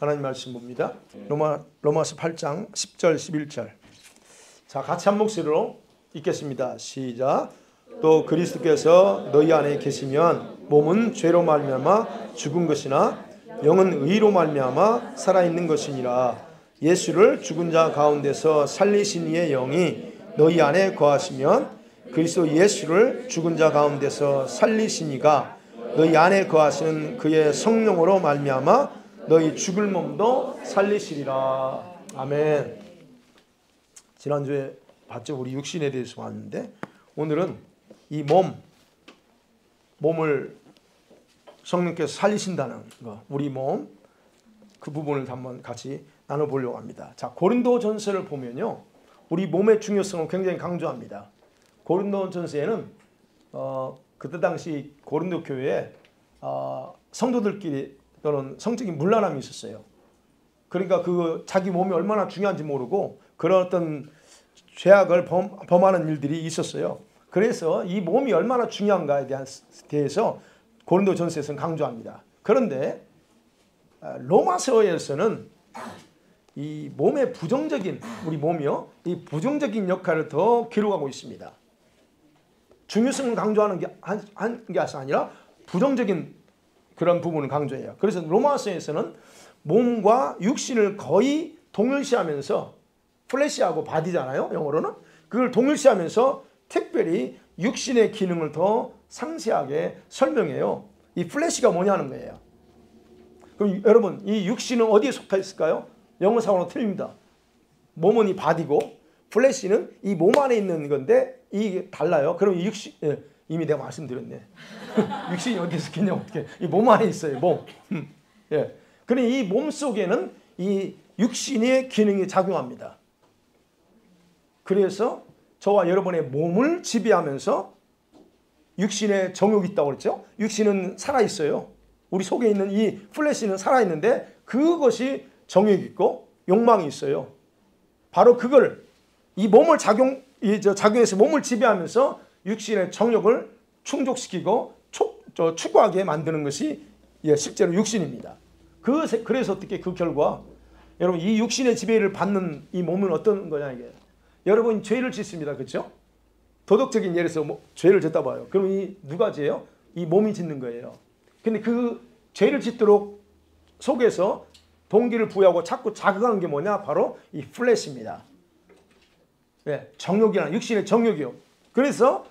하나님 말씀 봅니다. 로마서 8장 10절 11절. 자, 같이 한 목소리로 읽겠습니다. 시작. 또 그리스도께서 너희 안에 계시면 몸은 죄로 말미암아 죽은 것이나 영은 의로 말미암아 살아있는 것이니라. 예수를 죽은 자 가운데서 살리신 이의 영이 너희 안에 거하시면 그리스도 예수를 죽은 자 가운데서 살리신 이가 너희 안에 거하시는 그의 성령으로 말미암아 너희 죽을 몸도 살리시리라. 아멘. 지난주에 봤죠? 우리 육신에 대해서 봤는데 오늘은 이 몸을 성령께서 살리신다는 거, 우리 몸, 그 부분을 한번 같이 나눠보려고 합니다. 자, 고린도전서를 보면요, 우리 몸의 중요성을 굉장히 강조합니다. 고린도전서에는 그때 당시 고린도 교회에 성도들끼리 또는 성적인 문란함이 있었어요. 그러니까 그 자기 몸이 얼마나 중요한지 모르고 그런 어떤 죄악을 범하는 일들이 있었어요. 그래서 이 몸이 얼마나 중요한가에 대해서 고린도전서에서는 강조합니다. 그런데 로마서에서는 이 몸의 부정적인, 우리 몸이요, 이 부정적인 역할을 더 기록하고 있습니다. 중요성을 강조하는 게 아니라 부정적인 그런 부분을 강조해요. 그래서 로마서에서는 몸과 육신을 거의 동일시하면서, 플래시하고 바디잖아요, 영어로는. 그걸 동일시하면서 특별히 육신의 기능을 더 상세하게 설명해요. 이 플래시가 뭐냐는 거예요. 그럼 여러분, 이 육신은 어디에 속해 있을까요? 영어상으로 틀립니다. 몸은 이 바디고 플래시는 이 몸 안에 있는 건데 이게 달라요. 그럼 이 육신, 이미 내가 말씀드렸네. 육신이 어디에 속했냐, 어떻게? 이 몸 안에 있어요, 몸. 예. 그럼 이 몸 속에는 이 육신의 기능이 작용합니다. 그래서 저와 여러분의 몸을 지배하면서 육신의 정욕이 있다고 그랬죠? 육신은 살아있어요. 우리 속에 있는 이 플래시는 살아있는데 그것이 정욕이 있고 욕망이 있어요. 바로 그걸, 이 몸을 작용해서 몸을 지배하면서 육신의 정욕을 충족시키고 추구하게 만드는 것이 실제로 육신입니다. 그래서 어떻게 그 결과, 여러분, 이 육신의 지배를 받는 이 몸은 어떤 거냐, 이게. 여러분, 죄를 짓습니다. 그렇죠? 도덕적인 예에서 죄를 짓다 봐요. 그럼 이 누가 죄요? 이 몸이 짓는 거예요. 근데 그 죄를 짓도록 속에서 동기를 부여하고 자꾸 자극하는 게 뭐냐? 바로 이 플래시입니다. 네, 정욕이나 육신의 정욕이요. 그래서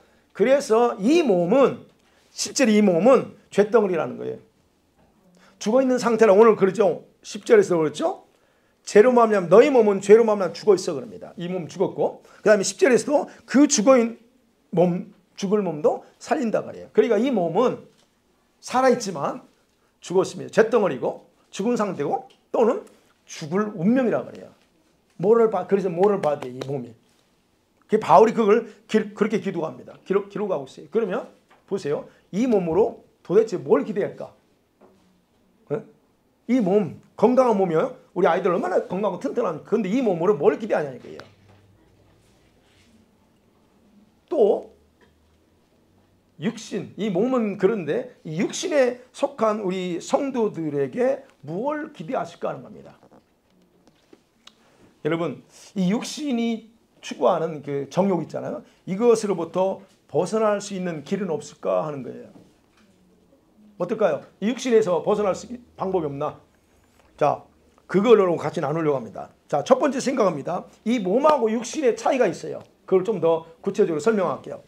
이 몸은, 실제로 이 몸은 죄덩어리라는 거예요. 죽어있는 상태라. 오늘 그러죠? 10절에서 그렇죠? 죄로 말미암아 너희 몸은 죄로 말미암아 죽어있어 그럽니다. 이 몸 죽었고, 그 다음에 10절에서도 그 죽을 몸도 살린다 그래요. 그러니까 이 몸은 살아있지만 죽었습니다. 죄덩어리고 죽은 상태고 또는 죽을 운명이라 그래요. 그래서 뭐를 봐야 돼, 이 몸이. 바울이 그걸 그렇게 기록합니다. 기록하고 있어요. 그러면 보세요. 이 몸으로 도대체 뭘 기대할까? 이 몸, 건강한 몸이요. 우리 아이들 얼마나 건강하고 튼튼한, 그런데 이 몸으로 뭘 기대하냐는 거예요. 또 육신, 이 몸은 그런데 이 육신에 속한 우리 성도들에게 무엇을 기대하실까 하는 겁니다. 여러분, 이 육신이 추구하는 그 정욕 있잖아요. 이것으로부터 벗어날 수 있는 길은 없을까 하는 거예요. 어떨까요? 이 육신에서 벗어날 수 있는 방법이 없나? 자, 그걸로 같이 나누려고 합니다. 자, 첫 번째 생각합니다. 이 몸하고 육신의 차이가 있어요. 그걸 좀 더 구체적으로 설명할게요.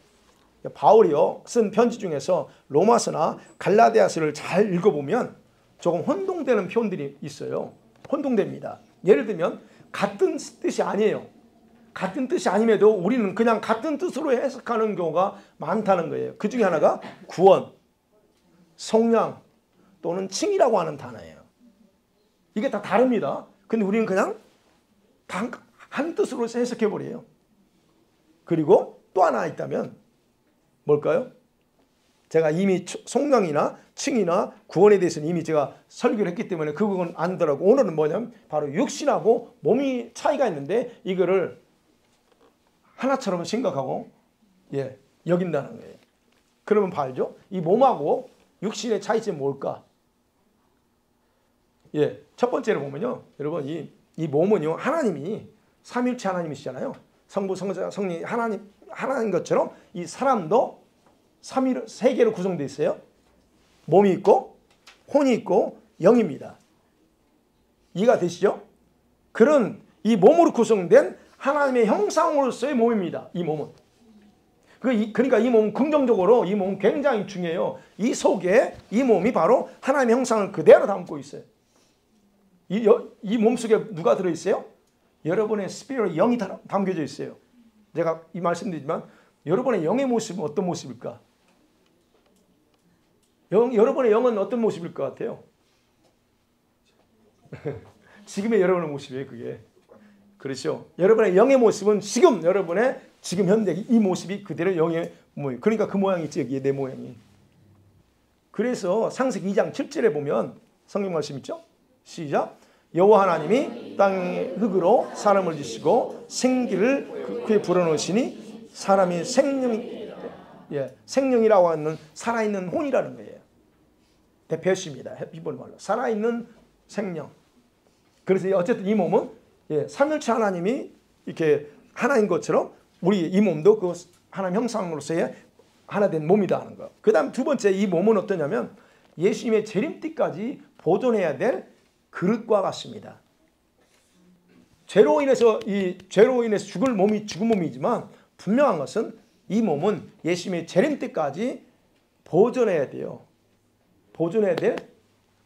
바울이요, 쓴 편지 중에서 로마서나 갈라디아서를 잘 읽어보면 조금 혼동되는 표현들이 있어요. 혼동됩니다. 예를 들면 같은 뜻이 아니에요. 같은 뜻이 아님에도 우리는 그냥 같은 뜻으로 해석하는 경우가 많다는 거예요. 그 중에 하나가 구원, 속량 또는 칭이라고 하는 단어예요. 이게 다 다릅니다. 근데 우리는 그냥 한 뜻으로 해석해버려요. 그리고 또 하나 있다면 뭘까요? 제가 이미 속량이나 칭이나 구원에 대해서는 이미 제가 설교를 했기 때문에 그 부분 안더라고. 오늘은 뭐냐면 바로 육신하고 몸이 차이가 있는데 이거를 하나처럼 생각하고 여긴다는 거예요. 그러면 봐야죠. 이 몸하고 육신의 차이점이 뭘까? 첫 번째로 보면요. 여러분 이 몸은요. 하나님이 삼위일체 하나님이시잖아요. 성부, 성자, 성령 하나인 것처럼 이 사람도 세 개로 구성되어 있어요. 몸이 있고 혼이 있고 영입니다. 이해가 되시죠? 그런 이 몸으로 구성된 하나님의 형상으로서의 몸입니다. 이 몸은. 그러니까 이 몸은 긍정적으로 이 몸은 굉장히 중요해요. 이 속에 이 몸이 바로 하나님의 형상을 그대로 담고 있어요. 이 몸 속에 누가 들어있어요? 여러분의 스피릿 영이 담겨져 있어요. 제가 이 말씀드리지만 여러분의 영의 모습은 어떤 모습일까? 여러분의 영은 어떤 모습일 것 같아요? 지금의 여러분의 모습이에요, 그게. 그렇죠? 여러분의 영의 모습은 지금 여러분의 지금 현대 이 모습이 그대로 영의 모양. 그러니까 그 모양이 있지, 여기에 내 모양이. 그래서 창세기 2장 7절에 보면 성경 말씀 있죠? 시작. 여호와 하나님이 땅의 흙으로 사람을 지시고 생기를 그에 불어넣으시니 사람이 생명이라고 하는 살아있는 혼이라는 거예요. 대표시입니다. 히브리 말로 살아있는 생명. 그래서 어쨌든 이 몸은 삼위일체 하나님이 이렇게 하나인 것처럼 우리 이 몸도 그 하나님 형상으로서의 하나 된 몸이다 하는 거. 그다음 두 번째 이 몸은 어떠냐면 예수님의 재림때까지 보존해야 될 그릇과 같습니다. 죄로 인해서 죽은 몸이지만 분명한 것은 이 몸은 예수님의 재림때까지 보존해야 돼요. 보존해야 될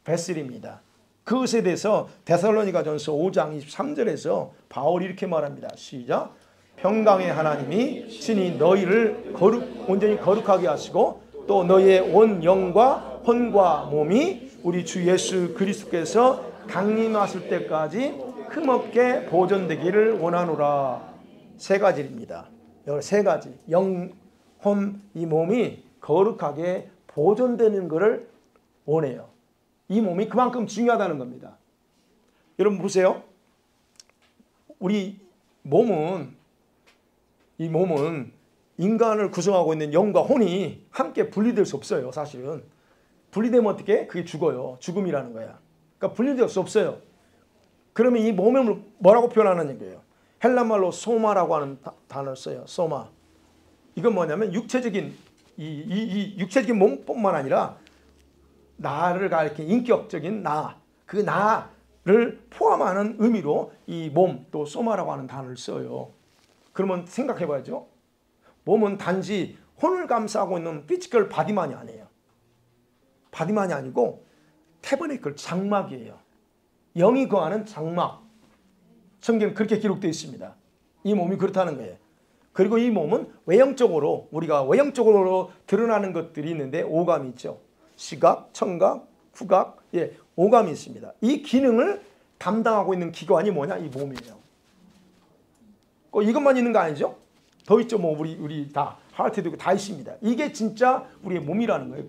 베슬입니다. 그것에 대해서 데살로니가전서 5장 23절에서 바울이 이렇게 말합니다. 시작. 평강의 하나님이 친히 너희를 온전히 거룩하게 하시고 또 너희의 온 영과 혼과 몸이 우리 주 예수 그리스도께서 강림하실 때까지 흠없게 보존되기를 원하노라. 세 가지입니다. 여기 세 가지. 영, 혼, 이 몸이 거룩하게 보존되는 것을 원해요. 이 몸이 그만큼 중요하다는 겁니다. 여러분 보세요. 우리 이 몸은 인간을 구성하고 있는 영과 혼이 함께 분리될 수 없어요. 사실은. 분리되면 어떻게? 그게 죽어요. 죽음이라는 거야. 그러니까 분리될 수 없어요. 그러면 이 몸을 뭐라고 표현하는 거예요? 헬라말로 소마라고 하는 단어를 써요. 소마. 이건 뭐냐면 육체적인 이 육체적인 몸뿐만 아니라 나를 가리킨 인격적인 나, 그 나를 포함하는 의미로 이 몸 또 소마라고 하는 단어를 써요. 그러면 생각해 봐야죠. 몸은 단지 혼을 감싸고 있는 피지컬 바디만이 아니에요. 바디만이 아니고 태버네클 장막이에요. 영이 거하는 장막. 성경에 그렇게 기록되어 있습니다. 이 몸이 그렇다는 거예요. 그리고 이 몸은 우리가 외형적으로 드러나는 것들이 있는데 오감이 있죠. 시각, 청각, 후각, 오감이 있습니다. 이 기능을 담당하고 있는 기관이 뭐냐? 이 몸이에요. 이것만 있는 거 아니죠? 더 있죠. 우리 다 하트도 있고 다 있습니다. 이게 진짜 우리의 몸이라는 거예요.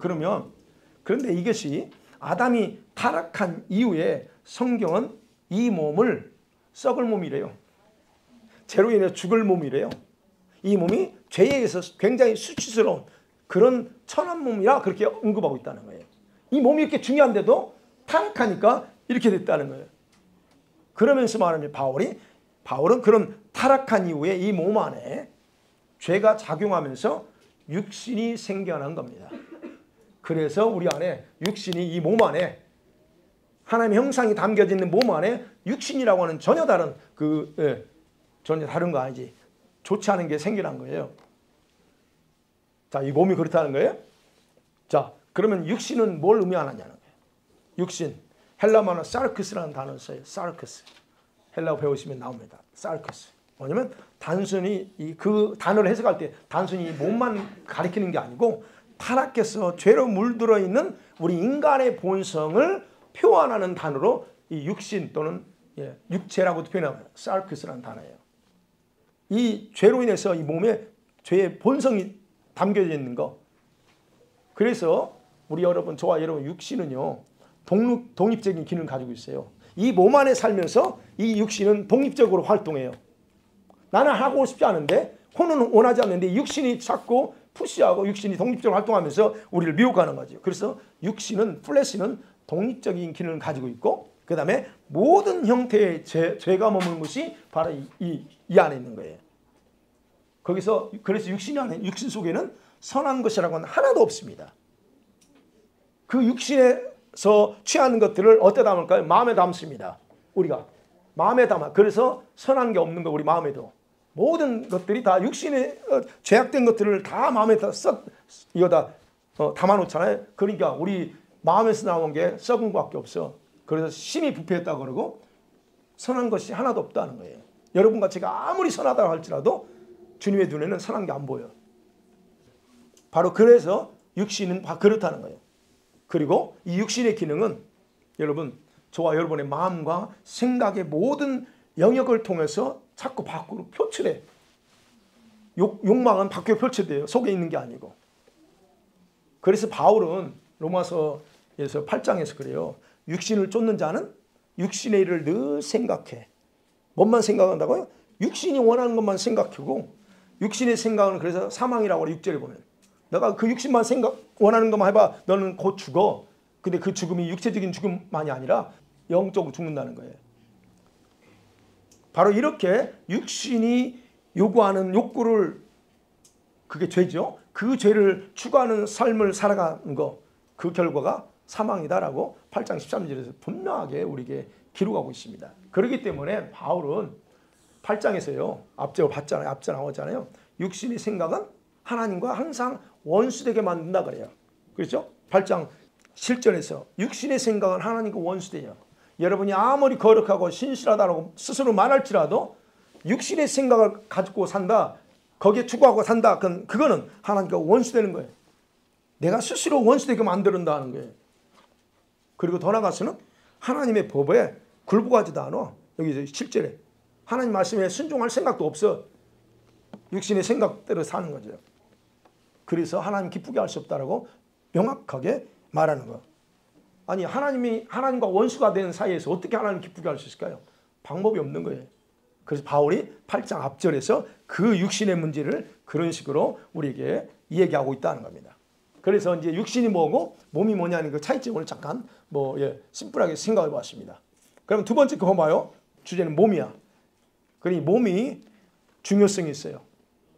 그런데 이것이 아담이 타락한 이후에 성경은 이 몸을 썩을 몸이래요. 죄로 인해 죽을 몸이래요. 이 몸이 죄에 의해서 굉장히 수치스러운 그런 천한 몸이라 그렇게 언급하고 있다는 거예요. 이 몸이 이렇게 중요한데도 타락하니까 이렇게 됐다는 거예요. 그러면서 말하면 바울은 그런 타락한 이후에 이 몸 안에 죄가 작용하면서 육신이 생겨난 겁니다. 그래서 우리 안에 육신이 이 몸 안에 하나님의 형상이 담겨져 있는 몸 안에 육신이라고 하는 전혀 다른 거 아니지. 좋지 않은 게 생겨난 거예요. 자, 이 몸이 그렇다는 거예요. 자, 그러면 육신은 뭘 의미하느냐는 거예요. 육신. 헬라말로 사르크스라는 단어를 써요. 사르크스. 헬라어 배우시면 나옵니다. 사르크스. 뭐냐면 단순히 그 단어를 해석할 때 단순히 몸만 가리키는 게 아니고 타락해서 죄로 물들어 있는 우리 인간의 본성을 표현하는 단어로 이 육신 또는 육체라고도 표현합니다. 사르크스라는 단어예요. 이 죄로 인해서 이 몸에 죄의 본성이 담겨져 있는 거. 그래서 저와 여러분 육신은요. 독립적인 기능을 가지고 있어요. 이 몸 안에 살면서 이 육신은 독립적으로 활동해요. 나는 하고 싶지 않은데 혼은 원하지 않는데 육신이 자꾸 푸시하고 육신이 독립적으로 활동하면서 우리를 미혹하는 거죠. 그래서 플래시는 독립적인 기능을 가지고 있고 그 다음에 모든 형태의 죄가 머무는 것이 바로 이 안에 있는 거예요. 거기서 그래서 육신 속에는 선한 것이라고는 하나도 없습니다. 그 육신에서 취하는 것들을 어디다 담을까요? 마음에 담습니다. 우리가 마음에 담아. 그래서 선한 게 없는 거 우리 마음에도. 모든 것들이 다 육신에 죄악된 것들을 다 마음에 이거다 담아놓잖아요. 그러니까 우리 마음에서 나온 게 썩은 것밖에 없어. 그래서 심히 부패했다고 그러고 선한 것이 하나도 없다는 거예요. 여러분과 제가 아무리 선하다고 할지라도 주님의 눈에는 선한 게 안 보여. 바로 그래서 육신은 그렇다는 거예요. 그리고 이 육신의 기능은 여러분, 저와 여러분의 마음과 생각의 모든 영역을 통해서 자꾸 밖으로 표출해. 욕망은 밖에 표출돼요. 속에 있는 게 아니고. 그래서 바울은 로마서에서 8장에서 그래요. 육신을 쫓는 자는 육신의 일을 늘 생각해. 뭔만 생각한다고요? 육신이 원하는 것만 생각하고, 육신의 생각은 그래서 사망이라고 그래. 6절에 보면 너가 그 육신만 원하는 것만 해봐. 너는 곧 죽어. 근데 그 죽음이 육체적인 죽음만이 아니라 영적으로 죽는다는 거예요. 바로 이렇게 육신이 요구하는 욕구를, 그게 죄죠. 그 죄를 추구하는 삶을 살아가는 거, 그 결과가 사망이다라고 8장 13절에서 분명하게 우리에게 기록하고 있습니다. 그렇기 때문에 바울은 8장에서요. 앞서 나왔잖아요. 육신의 생각은 하나님과 항상 원수되게 만든다 그래요. 그렇죠? 8장 7절에서 육신의 생각은 하나님과 원수돼요. 여러분이 아무리 거룩하고 신실하다고 스스로 말할지라도 육신의 생각을 가지고 산다, 거기에 추구하고 산다, 그거는 하나님과 원수되는 거예요. 내가 스스로 원수되게 만든다는 거예요. 그리고 더 나아가서는 하나님의 법에 굴복하지도 않아. 여기 7절에 하나님 말씀에 순종할 생각도 없어. 육신의 생각대로 사는 거죠. 그래서 하나님 기쁘게 할 수 없다라고 명확하게 말하는 거. 아니, 하나님과 원수가 된 사이에서 어떻게 하나님 기쁘게 할 수 있을까요? 방법이 없는 거예요. 그래서 바울이 8장 앞절에서 그 육신의 문제를 그런 식으로 우리에게 얘기하고 있다는 겁니다. 그래서 이제 육신이 뭐고 몸이 뭐냐는 그 차이점을 잠깐 심플하게 생각해 봤습니다. 그럼 두 번째 그거 봐요. 주제는 몸이야. 그러니 몸이 중요성이 있어요.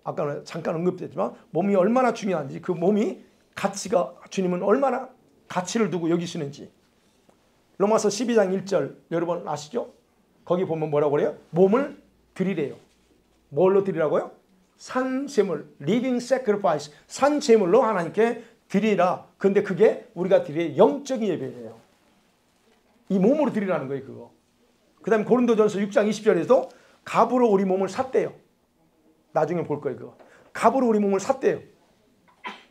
아까 잠깐 언급됐지만 몸이 얼마나 중요한지, 그 몸이 가치가, 주님은 얼마나 가치를 두고 여기시는지. 로마서 12장 1절 여러분 아시죠? 거기 보면 뭐라고 그래요? 몸을 드리래요. 뭘로 드리라고요? 산제물, living sacrifice, 산제물로 하나님께 드리라. 근데 그게 우리가 드릴 영적인 예배예요. 이 몸으로 드리라는 거예요, 그거. 그 다음에 고린도전서 6장 20절에도 값으로 우리 몸을 샀대요. 나중에 볼 거예요, 그거. 값으로 우리 몸을 샀대요.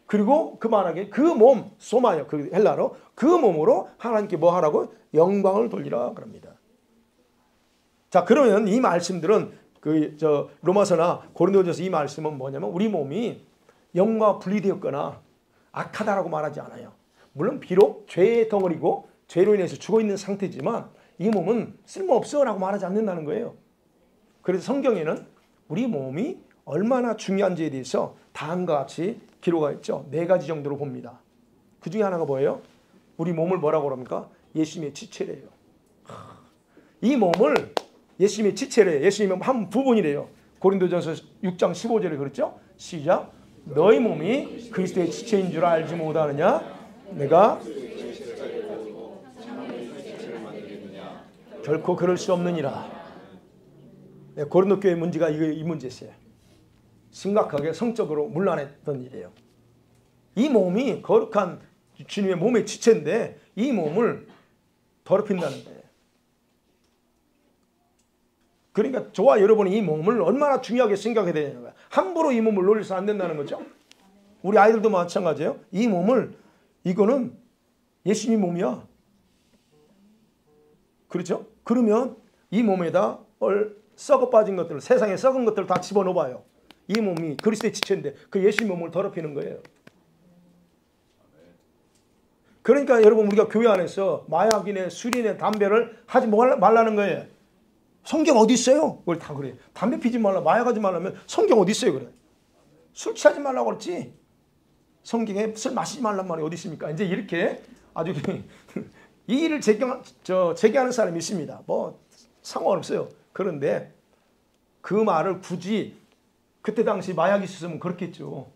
그리고 그만하게 그 몸, 소마요, 그 헬라로, 그 몸으로 하나님께 뭐 하라고? 영광을 돌리라 그럽니다. 자, 그러면 이 말씀들은 로마서나 고린도전서 이 말씀은 뭐냐면 우리 몸이 영과 분리되었거나 악하다라고 말하지 않아요. 물론 비록 죄의 덩어리고 죄로 인해서 죽어있는 상태지만 이 몸은 쓸모없어라고 말하지 않는다는 거예요. 그래서 성경에는 우리 몸이 얼마나 중요한지에 대해서 다음과 같이 기록하고 있죠. 4가지 정도로 봅니다. 그 중에 하나가 뭐예요? 우리 몸을 뭐라고 그럽니까? 예수님의 지체래요. 이 몸을 예수님의 지체래요. 예수님의 한 부분이래요. 고린도전서 6장 15절에 그랬죠? 시작. 너희 몸이 그리스도의 지체인 줄 알지 못하느냐? 내가 결코 그럴 수 없느니라. 고린도 교회 문제가 이 문제였어요. 심각하게 성적으로 문란했던 일이에요. 이 몸이 거룩한 주님의 몸의 지체인데 이 몸을 더럽힌다는 거예요. 그러니까 저와 여러분이 이 몸을 얼마나 중요하게 생각해야 되는 거야. 함부로 이 몸을 놀려서 안 된다는 거죠. 우리 아이들도 마찬가지예요. 이 몸을, 이거는 예수님 몸이야. 그렇죠? 그러면 이 몸에다 썩어 빠진 것들, 세상에 썩은 것들을 다 집어넣어봐요. 이 몸이 그리스도의 지체인데 그 예수님 몸을 더럽히는 거예요. 그러니까 여러분, 우리가 교회 안에서 마약이네, 술이네, 담배를 하지 말라는 거예요. 성경 어디 있어요? 그걸 다 그래. 담배 피지 말라, 마약하지 말라면 성경 어디 있어요? 그래. 술 취하지 말라고 그랬지. 성경에 술 마시지 말란 말이 어디 있습니까? 이제 이렇게 아주 이 일을 제기하는 사람이 있습니다. 뭐 상관없어요. 그런데 그 말을 굳이 그때 당시 마약이 있었으면 그렇겠죠.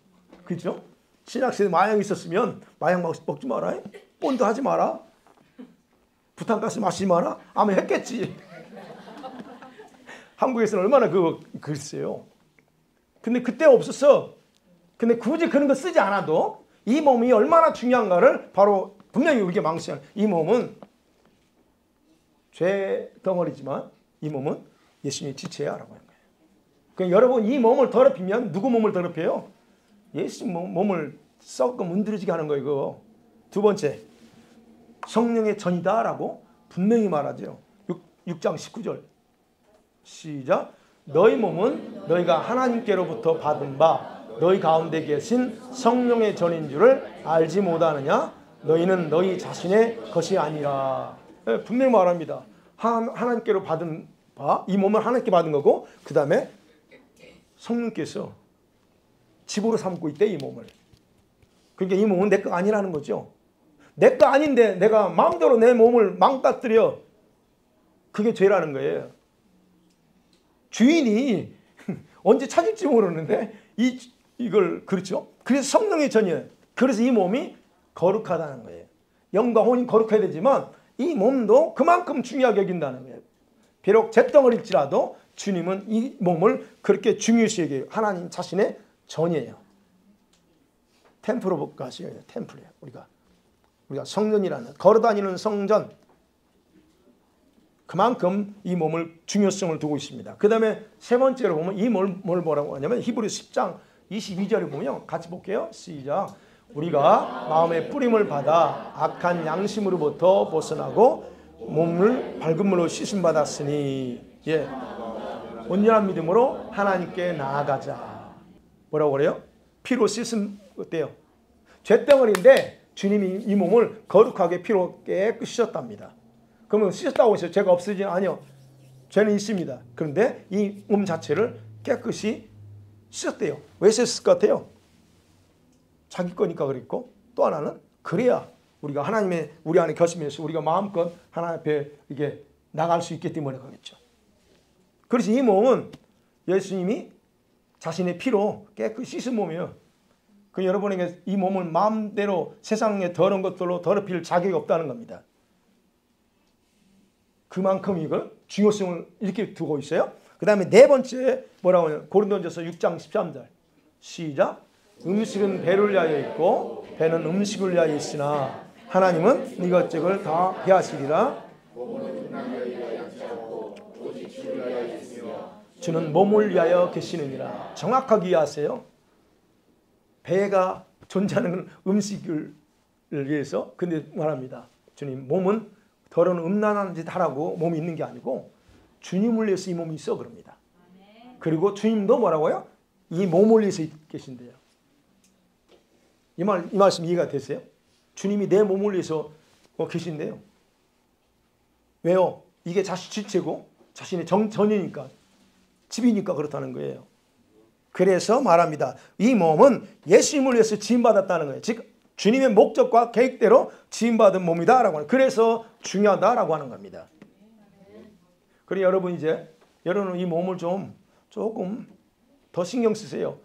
그죠? 신약시대에 마약이 있었으면 마약 먹지 마라. 본드 하지 마라. 부탄가스 마시지 마라. 아마 했겠지. 한국에서는 얼마나 그랬어요. 근데 그때 없었어. 근데 굳이 그런 거 쓰지 않아도 이 몸이 얼마나 중요한가를 바로 분명히 우리에게 망치하는, 이 몸은 죄 덩어리지만 이 몸은 예수님의 지체야라고 하는 거예요. 그러니까 여러분 이 몸을 더럽히면 누구 몸을 더럽혀요? 예수 몸을 썩고 문드러지게 하는 거예요. 그거. 두 번째, 성령의 전이다라고 분명히 말하죠. 6장 19절 시작. 너희 몸은 너희가 하나님께로부터 받은 바 너희 가운데 계신 성령의 전인 줄을 알지 못하느냐? 너희는 너희 자신의 것이 아니라. 분명히 말합니다. 하나님께로 받은 바, 이 몸을 하나님께 받은 거고, 그 다음에 성령께서 집으로 삼고 있대, 이 몸을. 그러니까 이 몸은 내 거 아니라는 거죠. 내 거 아닌데 내가 마음대로 내 몸을 망가뜨려. 그게 죄라는 거예요. 주인이 언제 찾을지 모르는데 이걸 그렇죠. 그래서 성령의 전이에요. 그래서 이 몸이 거룩하다는 거예요. 영과 혼이 거룩해야 되지만 이 몸도 그만큼 중요하게 여긴다는 거예요. 비록 잿덩어리일지라도 주님은 이 몸을 그렇게 중요시 여겨요. 하나님 자신의 전이에요. 템플 오브 갓이에요. 템플이에요. 우리가 성전이라는, 걸어다니는 성전, 그만큼 이 몸을 중요성을 두고 있습니다. 그 다음에 세 번째로 보면 이 뭘 뭐라고 하냐면 히브리서 10장 22절에 보면 같이 볼게요. 시작. 우리가 마음의 뿌림을 받아 악한 양심으로부터 벗어나고 몸을 밝은 물로 씻음 받았으니, 예, 온전한 믿음으로 하나님께 나아가자. 뭐라고 그래요? 피로 씻음. 어때요? 잿덩어리인데 주님이 이 몸을 거룩하게 피로 깨끗이 씻었답니다. 그러면 씻었다고 해서 죄가 없어지는, 아니요. 죄는 있습니다. 그런데 이 몸 자체를 깨끗이 씻었대요. 왜 씻었을 것 같아요? 자기 거니까 그랬고, 또 하나는 그래야 우리가 하나님의 우리 안에 계시면서 우리가 마음껏 하나님 앞에 이게 나갈 수 있기 때문에 그렇겠죠. 그래서 이 몸은 예수님이 자신의 피로 깨끗이 씻은 몸이에요. 그 여러분에게 이 몸을 마음대로 세상의 더러운 것들로 더럽힐 자격이 없다는 겁니다. 그만큼 이걸 중요성을 이렇게 두고 있어요. 그 다음에 네 번째 뭐라고 하냐면 고린도전서 6장 13절 시작. 음식은 배를 위하여 있고 배는 음식을 위하여 있으나 하나님은 이것저것 다 해하시리라. 주는 몸을 위하여 계시느니라. 정확하게 이해하세요. 배가 존재하는 음식을 위해서. 근데 말합니다. 주님 몸은 더러운 음란한 짓 하라고 몸이 있는 게 아니고 주님을 위해서 이 몸이 있어 그럽니다. 그리고 주님도 뭐라고요? 이 몸을 위해서 계신대요. 이 말씀 이해가 되세요? 주님이 내 몸을 위해서 계신대요. 왜요? 이게 자신 지체고 자신의 전이니까, 집이니까 그렇다는 거예요. 그래서 말합니다. 이 몸은 예수님을 위해서 지음받았다는 거예요. 즉 주님의 목적과 계획대로 지음받은 몸이다라고 하는, 그래서 중요하다라고 하는 겁니다. 그래서 여러분 여러분 이 몸을 조금 더 신경 쓰세요.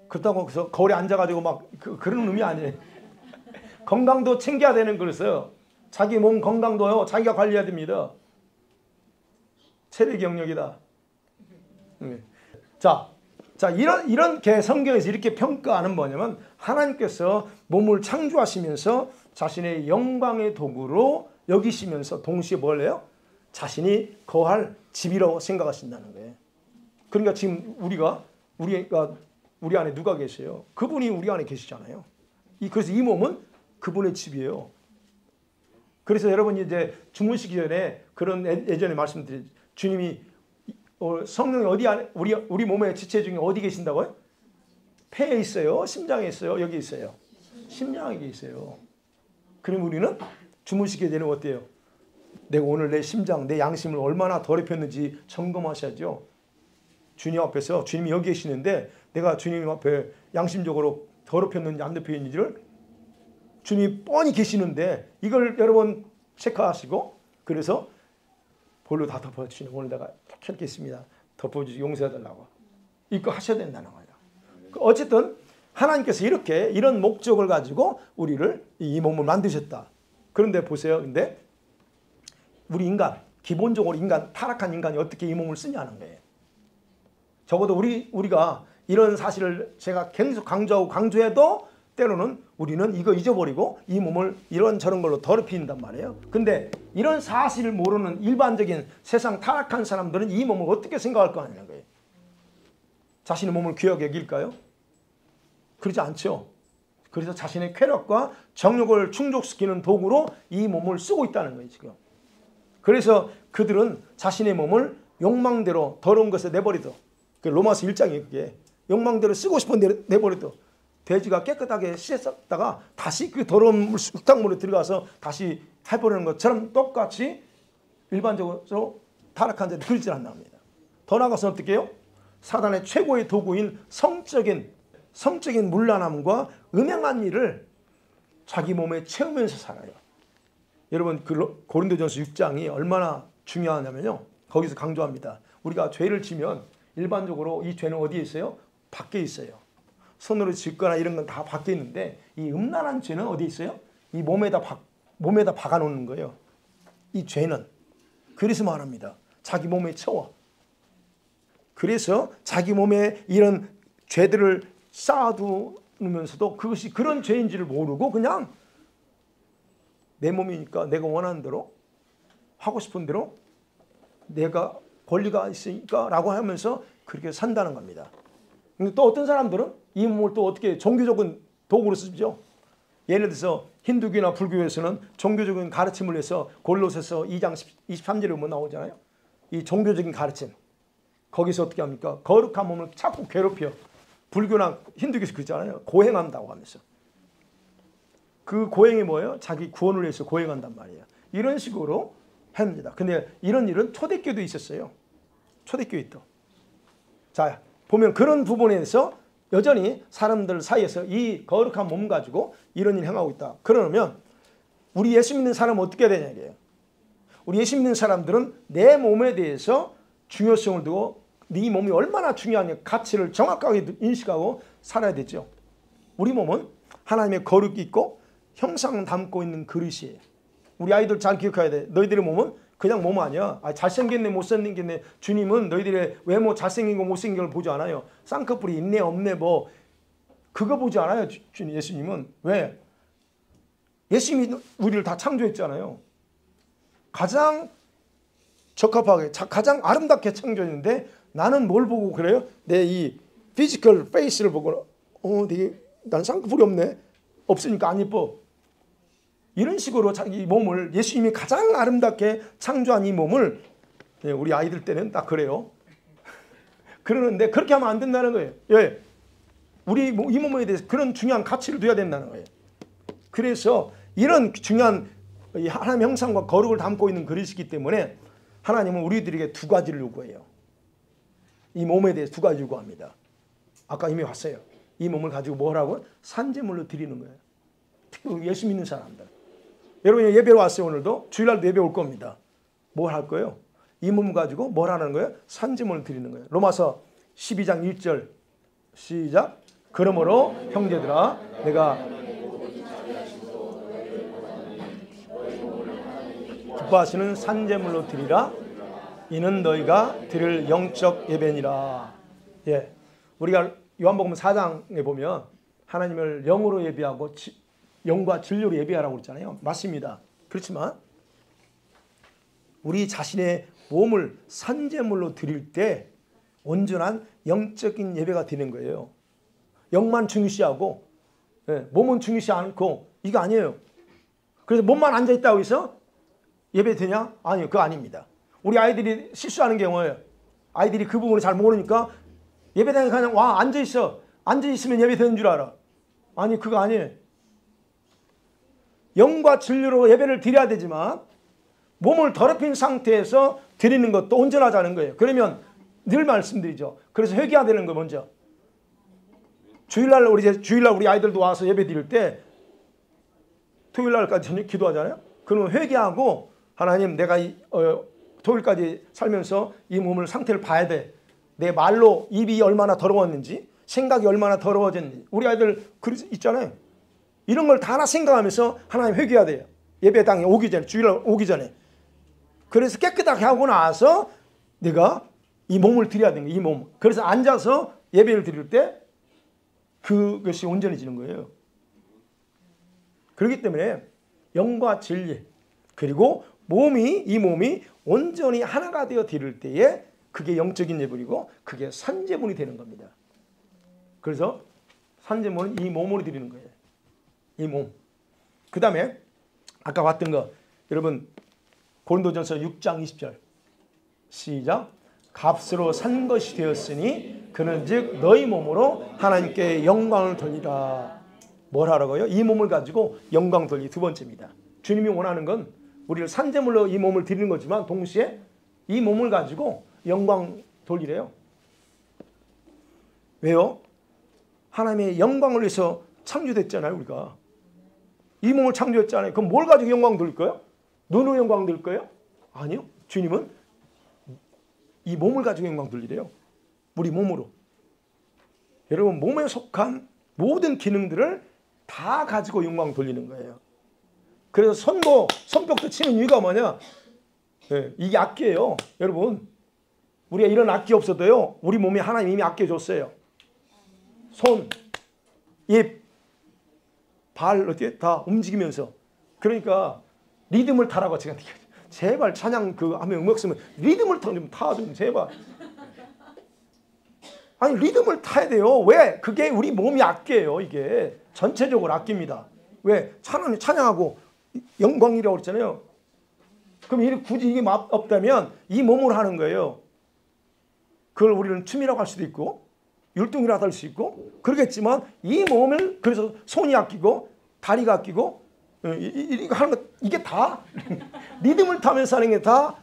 그렇다고 해서 거울에 앉아가지고 막 그런 의미 아니에요. 건강도 챙겨야 되는 거라서 자기 몸 건강도요 자기가 관리해야 됩니다. 체력의 영역이다. 자 이런 성경에서 이렇게 평가하는 뭐냐면 하나님께서 몸을 창조하시면서 자신의 영광의 도구로 여기시면서 동시에 뭘 해요? 자신이 거할 집이라고 생각하신다는 거예요. 그러니까 지금 우리 안에 누가 계세요? 그분이 우리 안에 계시잖아요. 그래서 이 몸은 그분의 집이에요. 그래서 여러분이 이제 주무시기 전에 그런 예전에 말씀드린 주님이 성령이 어디 안에 우리 몸의 지체 중에 어디 계신다고요? 폐에 있어요? 심장에 있어요? 여기 있어요? 심장에 있어요. 그럼 우리는 주무시기 전에 어때요? 내가 오늘 내 심장, 내 양심을 얼마나 더럽혔는지 점검하셔야죠. 주님 앞에서 주님이 여기 계시는데 내가 주님 앞에 양심적으로 더럽혔는지 안 더럽혔는지를 주님이 뻔히 계시는데 이걸 여러분 체크하시고 그래서 볼로 다 덮어주시는 오늘 내가 켜겠습니다. 덮어주시 용서해달라고 이거 하셔야 된다는 거예요. 어쨌든 하나님께서 이렇게 이런 목적을 가지고 우리를 이 몸을 만드셨다. 그런데 보세요. 근데 우리 인간 기본적으로 타락한 인간이 어떻게 이 몸을 쓰냐는 거예요. 적어도 우리가 이런 사실을 제가 계속 강조하고 강조해도 때로는 우리는 이거 잊어버리고 이 몸을 이런저런 걸로 더럽힌단 말이에요. 근데 이런 사실을 모르는 일반적인 세상 타락한 사람들은 이 몸을 어떻게 생각할 거 아니냐는 거예요. 자신의 몸을 귀하게 여길까요? 그러지 않죠. 그래서 자신의 쾌락과 정욕을 충족시키는 도구로 이 몸을 쓰고 있다는 거예요, 지금. 그래서 그들은 자신의 몸을 욕망대로 더러운 것에 내버리도 로마서 1장이 그게 욕망대로 쓰고 싶은 대로 내버리도 돼지가 깨끗하게 씻었다가 다시 그 더러운 흙탕물에 들어가서 다시 해버리는 것처럼 똑같이 일반적으로 타락한 자들이 그러질 않답니다. 더 나아가서 어떻게 해요? 사단의 최고의 도구인 성적인 문란함과 음행한 일을 자기 몸에 채우면서 살아요. 여러분 고린도전서 6장이 얼마나 중요하냐면요. 거기서 강조합니다. 우리가 죄를 지면 일반적으로 이 죄는 어디에 있어요? 밖에 있어요. 손으로 짓거나 이런 건 다 밖에 있는데 이 음란한 죄는 어디 있어요? 이 몸에다 박아 놓는 거예요. 이 죄는. 그래서 말합니다. 자기 몸에 채워. 그래서 자기 몸에 이런 죄들을 쌓아두면서도 그것이 그런 죄인지를 모르고 그냥 내 몸이니까 내가 원하는 대로 하고 싶은 대로 내가 권리가 있으니까 라고 하면서 그렇게 산다는 겁니다. 근데 또 어떤 사람들은 이 몸을 또 어떻게 종교적인 도구로 쓰죠. 예를 들어서 힌두교나 불교에서는 종교적인 가르침을 해서 골로새서 2장 23절에 보면 나오잖아요. 이 종교적인 가르침. 거기서 어떻게 합니까? 거룩한 몸을 자꾸 괴롭혀. 불교나 힌두교에서 그러잖아요. 고행한다고 하면서. 그 고행이 뭐예요? 자기 구원을 위해서 고행한단 말이에요. 이런 식으로 합니다. 근데 이런 일은 초대교도 있었어요. 초대교회도. 자, 보면 그런 부분에서 여전히 사람들 사이에서 이 거룩한 몸 가지고 이런 일을 행하고 있다. 그러면 우리 예수 믿는 사람은 어떻게 해야 되냐 이게요. 우리 예수 믿는 사람들은 내 몸에 대해서 중요성을 두고 네 몸이 얼마나 중요하냐 가치를 정확하게 인식하고 살아야 되죠. 우리 몸은 하나님의 거룩이 있고 형상을 담고 있는 그릇이에요. 우리 아이들 잘 기억해야 돼. 너희들의 몸은 그냥 몸 아니야. 잘생겼네 못생겼네. 주님은 너희들의 외모 잘생긴 거 못생긴 걸 보지 않아요. 쌍꺼풀이 있네 없네 뭐 그거 보지 않아요. 주님 예수님은. 왜? 예수님이 우리를 다 창조했잖아요. 가장 적합하게 가장 아름답게 창조했는데 나는 뭘 보고 그래요? 내 이 피지컬 페이스를 보고 되게 난 쌍꺼풀이 없네. 없으니까 안 예뻐. 이런 식으로 자기 몸을 예수님이 가장 아름답게 창조한 이 몸을 우리 아이들 때는 딱 그래요. 그러는데 그렇게 하면 안 된다는 거예요. 예. 우리 이 몸에 대해서 그런 중요한 가치를 둬야 된다는 거예요. 그래서 이런 중요한 하나님의 형상과 거룩을 담고 있는 그릇이기 때문에 하나님은 우리들에게 두 가지를 요구해요. 이 몸에 대해서 두 가지 요구합니다. 아까 이미 봤어요. 이 몸을 가지고 뭘 하고? 산제물로 드리는 거예요. 특히 예수 믿는 사람들. 여러분 예배로 왔어요. 오늘도 주일날도 예배 올 겁니다. 뭘 할 거예요? 이 몸 가지고 뭘 하는 거예요? 산제물을 드리는 거예요. 로마서 12장 1절 시작. 그러므로 형제들아 내가 기뻐하시는 산제물로 드리라. 이는 너희가 드릴 영적 예배니라. 예, 우리가 요한복음 4장에 보면 하나님을 영으로 예배하고 영과 진리로 예배하라고 그랬잖아요. 맞습니다. 그렇지만 우리 자신의 몸을 산제물로 드릴 때 온전한 영적인 예배가 되는 거예요. 영만 중요시하고 몸은 중요시 않고 이거 아니에요. 그래서 몸만 앉아있다고 해서 예배 되냐? 아니요. 그거 아닙니다. 우리 아이들이 실수하는 게 뭐예요? 아이들이 그 부분을 잘 모르니까 예배당에 그냥 와 앉아있어. 앉아있으면 예배 되는 줄 알아. 아니 그거 아니에요. 영과 진리로 예배를 드려야 되지만 몸을 더럽힌 상태에서 드리는 것도 온전하자는 거예요. 그러면 늘 말씀드리죠. 그래서 회개해야 되는 거 먼저. 주일날 우리 아이들도 와서 예배 드릴 때 토요일날까지 저녁 기도하잖아요. 그러면 회개하고 하나님 내가 토요일까지 살면서 이 몸을 상태를 봐야 돼. 내 말로 입이 얼마나 더러웠는지 생각이 얼마나 더러워졌는지 우리 아이들 있잖아요. 이런 걸 다 하나 생각하면서 하나님 회개해야 돼요. 예배당에 오기 전에 주일날 오기 전에. 그래서 깨끗하게 하고 나서 내가 이 몸을 드려야 되는 거예요. 이 몸. 그래서 앉아서 예배를 드릴 때 그것이 온전해지는 거예요. 그렇기 때문에 영과 진리 그리고 이 몸이 온전히 하나가 되어 드릴 때에 그게 영적인 예물이고 그게 산제물이 되는 겁니다. 그래서 산제물은 이 몸으로 드리는 거예요. 이 몸. 그 다음에 아까 봤던 거 여러분 고린도전서 6장 20절 시작. 값으로 산 것이 되었으니 그는 즉 너희 몸으로 하나님께 영광을 돌리라. 뭘 하라고요? 이 몸을 가지고 영광 돌리. 두 번째입니다. 주님이 원하는 건 우리를 산제물로 이 몸을 드리는 거지만 동시에 이 몸을 가지고 영광 돌리래요. 왜요? 하나님의 영광을 위해서 창조됐잖아요. 우리가 이 몸을 창조했잖아요. 그럼 뭘 가지고 영광 돌릴 거예요? 눈으로 영광 돌릴 거예요? 아니요. 주님은 이 몸을 가지고 영광 돌리래요. 우리 몸으로. 여러분 몸에 속한 모든 기능들을 다 가지고 영광 돌리는 거예요. 그래서 손뼉도 치는 이유가 뭐냐? 네, 이게 악기예요. 여러분 우리가 이런 악기 없어도요. 우리 몸에 하나님 이미 악기 줬어요. 손, 입, 발 어떻게 다 움직이면서. 그러니까 리듬을 타라고 제가 제발 찬양 하면 음악 쓰면 리듬을 좀 타 좀 제발. 아니 리듬을 타야 돼요. 왜? 그게 우리 몸이 악기예요. 이게 전체적으로 악기입니다. 왜? 찬양하고 영광이라고 그랬잖아요. 그럼 굳이 이게 없다면 이 몸으로 하는 거예요. 그걸 우리는 춤이라고 할 수도 있고 율동이라고 할 수 있고 그러겠지만 이 몸을 그래서 손이 아끼고 다리가 아끼고 이거 하는 것 이게 다 리듬을 타면서 하는 게 다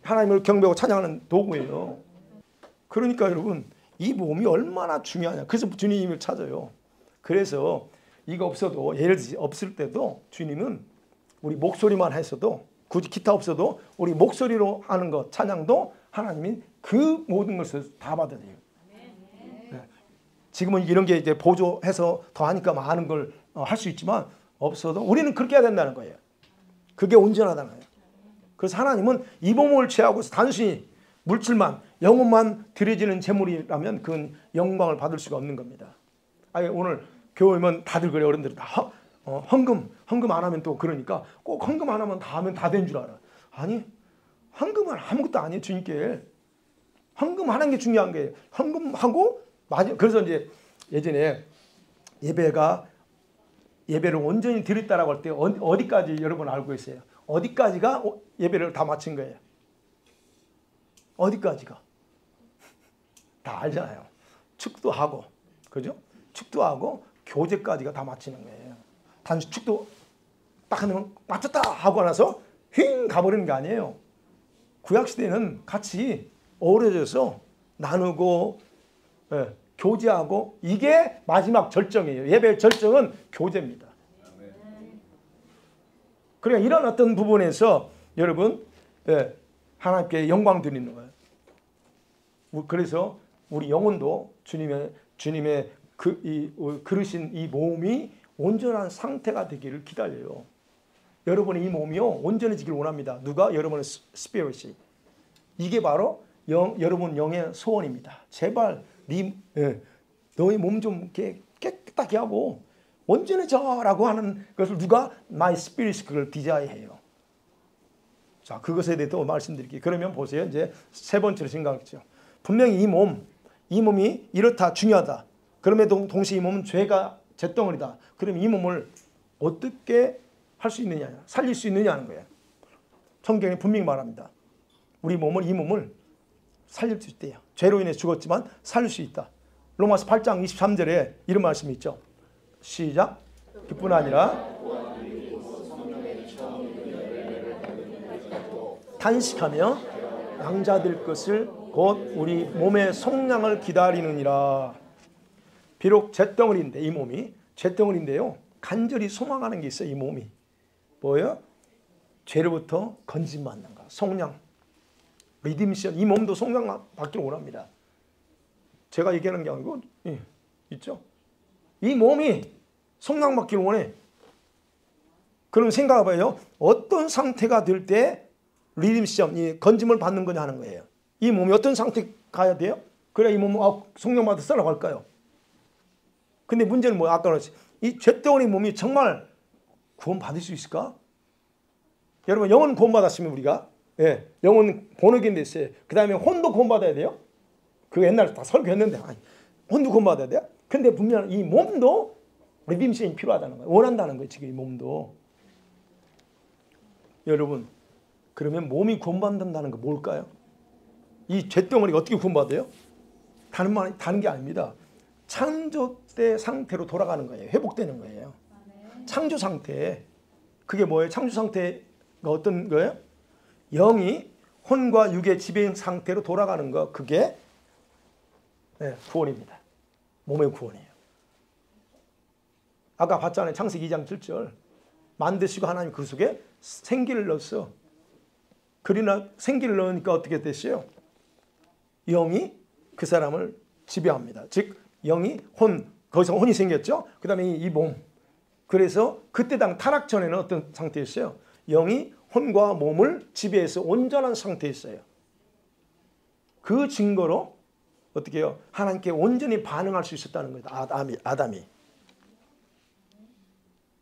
하나님을 경배하고 찬양하는 도구예요. 그러니까 여러분 이 몸이 얼마나 중요하냐. 그래서 주님을 찾아요. 그래서 이거 없어도 예를 들어 없을 때도 주님은 우리 목소리만 했어도 굳이 기타 없어도 우리 목소리로 하는 것 찬양도 하나님이 그 모든 것을 다 받아들여요. 네. 지금은 이런 게 이제 보조해서 더 하니까 많은 걸 할 수 있지만 없어도 우리는 그렇게 해야 된다는 거예요. 그게 온전하다는 거예요. 그래서 하나님은 이 몸을 취하고서 단순히 물질만 영혼만 드려지는 제물이라면 그건 영광을 받을 수가 없는 겁니다. 아니 오늘 교회 오면 다들 그래. 어른들은 다 헌금 안 하면 또 그러니까 꼭 헌금 안 하면 다 된 줄 알아. 아니 헌금은 아무것도 아니에요. 주님께 헌금 하는 게 중요한 거예요. 헌금하고 그래서 이제 예전에 예배를 온전히 드렸다라고 할 때 어디까지 여러분 알고 있어요? 어디까지가 예배를 다 마친 거예요? 어디까지가? 다 알잖아요. 축도하고 그죠? 축도하고 교제까지가 다 마치는 거예요. 단지 축도 딱 하면 맞췄다 하고 나서 휙 가버리는 게 아니에요. 구약시대는 같이 어우러져서 나누고 교제하고 이게 마지막 절정이에요. 예배의 절정은 교제입니다. 그러니까 이런 어떤 부분에서 여러분 하나님께 영광 드리는 거예요. 그래서 우리 영혼도 주님의 그르신 이 몸이 온전한 상태가 되기를 기다려요. 여러분의 이 몸이요 온전해지기를 원합니다. 누가? 여러분의 스피릿이. 이게 바로 여러분 영의 소원입니다. 제발 너의 몸 좀 깨끗하게 하고 온전해져라고 하는 것을 누가? My Spirit 그걸 디자인해요. 자, 그것에 대해서 말씀드릴게요. 그러면 보세요. 이제 세 번째로 생각했죠. 분명히 이 몸이 이렇다 중요하다. 그럼에도 동시에 이 몸은 죄가 잿덩어리다. 그럼 이 몸을 어떻게 할 수 있느냐, 살릴 수 있느냐는 거예요. 성경에 분명히 말합니다. 이 몸을 살릴 수 있대요. 죄로 인해 죽었지만 살릴 수 있다. 로마서 8장 23절에 이런 말씀이 있죠. 시작. 그뿐 아니라 단식하며 양자될 것을 곧 우리 몸의 속량을 기다리느니라. 비록 잿덩어리인데 이 몸이 잿덩어리인데요. 간절히 소망하는 게 있어요. 이 몸이. 뭐예요? 죄로부터 건짐받는 것. 성령, 리딤션. 이 몸도 성령 받기를 원합니다. 제가 얘기하는 게 아니고 있죠. 이 몸이 성령 받기를 원해. 그럼 생각해봐요. 어떤 상태가 될 때 리딤션, 이 건짐을 받는 거냐 하는 거예요. 이 몸이 어떤 상태 가야 돼요? 그래야 이 몸은 성령 받아 살아갈까요? 근데 문제는 뭐야? 아까 그랬지. 이 죄덩어리 몸이 정말 구원 받을 수 있을까? 여러분 영혼 구원 받았으면 우리가 영혼 본어긴 됐어요. 그 다음에 혼도 구원 받아야 돼요. 그거 옛날에 다 설교했는데 혼도 구원 받아야 돼요. 근데 분명 이 몸도 리딤션이 필요하다는 거예요. 원한다는 거예요. 지금 이 몸도. 여러분 그러면 몸이 구원받는다는 거 뭘까요? 이 죄덩어리가 어떻게 구원받아요? 다른 게 아닙니다. 창조 때 상태로 돌아가는 거예요. 회복되는 거예요. 창조 상태. 그게 뭐예요? 창조 상태가 어떤 거예요? 영이 혼과 육의 지배인 상태로 돌아가는 거. 그게 구원입니다. 몸의 구원이에요. 아까 봤잖아요. 창세기 2장 7절. 만드시고 하나님 그 속에 생기를 넣었어. 그러나 생기를 넣으니까 어떻게 됐어요? 영이 그 사람을 지배합니다. 즉 영이 거기서 혼이 생겼죠. 그 다음에 이 몸. 그래서 그때 당 타락 전에는 어떤 상태였어요? 영이 혼과 몸을 지배해서 온전한 상태였어요. 그 증거로 어떻게 해요? 하나님께 온전히 반응할 수 있었다는 거예요. 아담이.